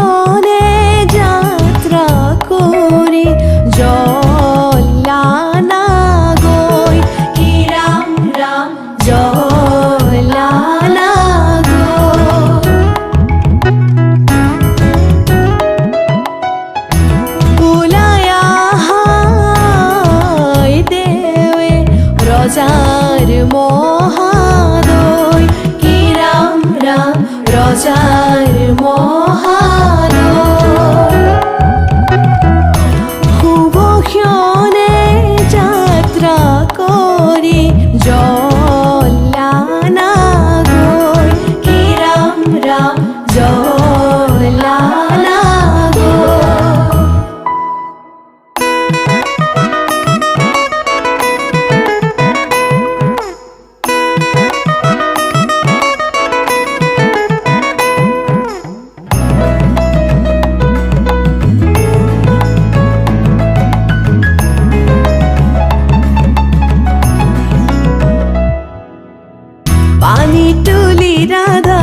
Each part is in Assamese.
ক্ষণে যাত্ৰা কৰি জলানা গৈ কি ৰাম ৰাম জলানা গৈ বুলায়া হাই দেৱে রজার মহাদয় কি রাম রাম রজার মহাদয় শুভ ক্ষণে যাত্রা করি জলানা গৈ কি রাম রাম জলানা গৈ পানি তুলি রাধা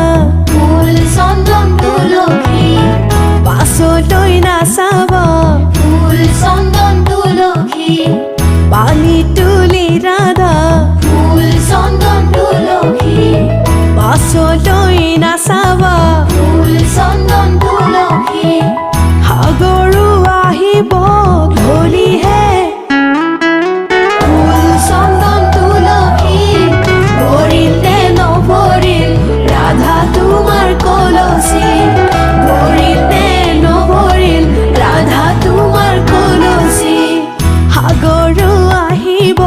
ফুল চন্দন তুলসী পাছলৈ নাচাব ফুল চন্দন তুলসী পানি তুলি ৰাধা ফুল চন্দন তুলসী পাছলৈ নাচাব ফুল চন্দন তুলসী সাগৰো আহিব ধৰিহে ফুল চন্দন তুলসী ভৰিল নে নভৰিল ৰাধা তোমাৰ কলচী ভৰিল নে নভৰিল ৰাধা তোমাৰ কলচী সাগৰো আহিব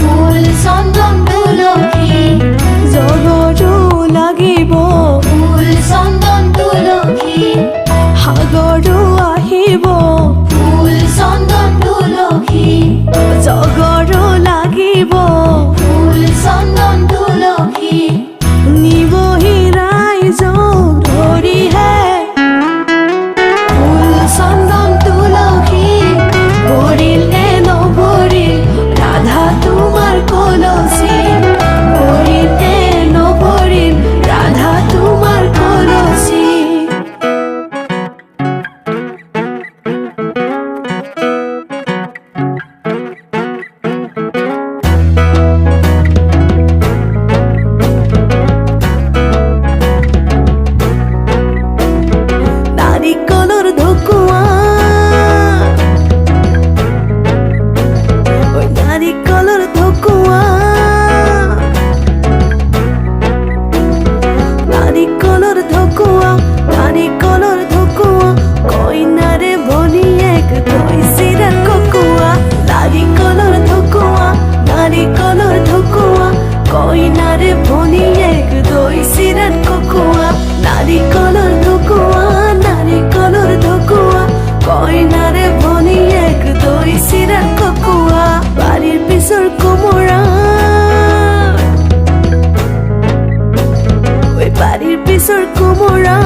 ফুল চন্দন তুলসী জগতো লাগিব ফুল চন্দন তুলসী সাগৰো আহিব ফুল চন্দন তুলসী জগৰো লাগিব ফুল চন্দন তুলসী নিবহি ৰাইজক ধৰিহে ফুল চন্দন তুলসী ভৰিল নে নভৰিল ৰাধা তোমাৰ কলচী ভৰিল নে নভৰিল ৰাধা তোমাৰ কলচী নাৰিকলৰ ঢকুৱা ঐ নাৰিকলৰ ঢকুৱা নাৰিকলৰ ঢকুৱা নাৰিকলৰ ঢকুৱা কইনাৰে ভনীয়েক কৈছিৰা ককোৱা নাৰিকলৰ ঢকুৱা নাৰিকলৰ ঢকুৱা কইনাৰে ভনীয়েক কৈছিৰা ককোৱা নাৰিকলৰ ঢকুৱা নাৰিকলৰ ঢকুৱা কইনাৰে ভনীয়েক কৈছিৰা ককোৱা বাৰীৰ পিছৰ কোমোৰা ঐ বাৰীৰ পিছৰ কোমোৰা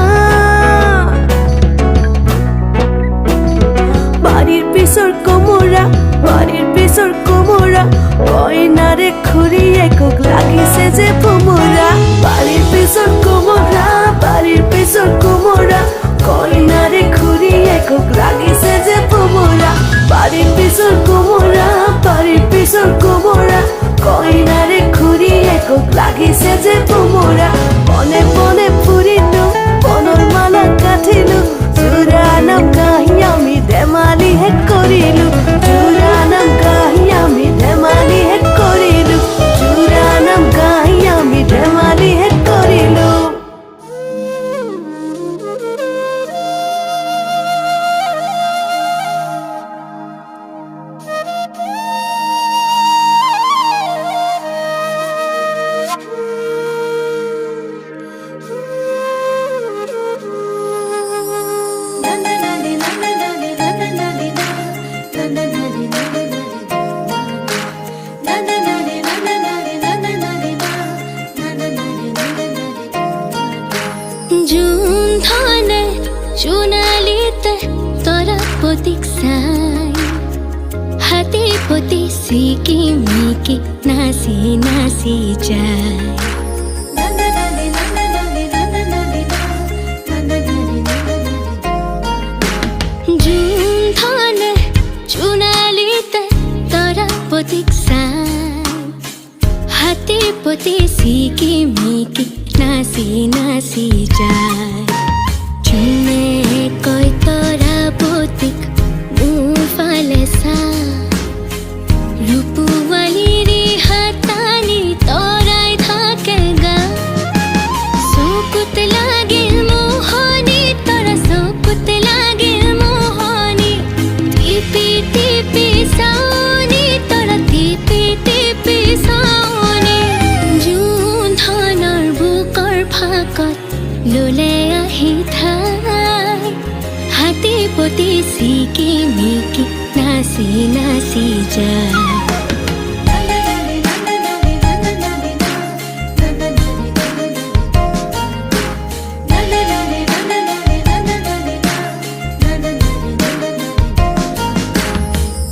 বাৰীৰ পিছৰ কোমোৰা বাৰীৰ পিছৰ কোমোৰা কইনাৰে খুৰীয়েকক লাগিছে যে ভোমোৰা বাৰীৰ পিছৰ কোমোৰা বাৰীৰ পিছৰ কোমোৰা কইনাৰে খুৰীয়েকক লাগিছে যে ভোমোৰা বাৰীৰ পিছৰ কোমোৰা বাৰীৰ পিছৰ কোমোৰা কইনাৰে খুৰীয়েকক লাগিছে যে ভোমোৰা বনে বনে ফুৰিলো বনৰ মালা গাঁঠিলো জোৰা নাম গাহি আমি ধেমালিহে কৰিলো জোৰা নাম গাহি আমি ধেমালিহে কৰিলো জোৰা নাম গাহি আমি ধেমালিহে কৰিলো হাতে পতি সিকি মিকি নাচি নাচি যায়। ছিকিমিকি নাচি নাচি যায় যোনে কয় তৰাপতিক মোৰ ফালে চা ৰূপৱালীৰ হাতানি তৰাই থাকে গা চকুত লাগিল মোহনি তৰা চকুত লাগিল মোহনি টিপি টিপি চাওনি তৰা টিপি টিপি চাওনি জোন ধনৰ বুকৰ ফাকত ললে আহি ঠাই হাতী পতি ছিকিমিকি নাচি নাচি যায়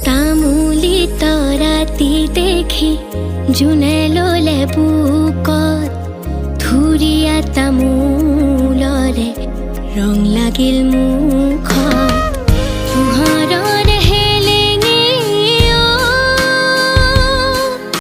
তামুলি তৰাতি দেখি যোনে ললে বুকত ধুৰীয়া তামোলৰে ৰং লাগিল মুখত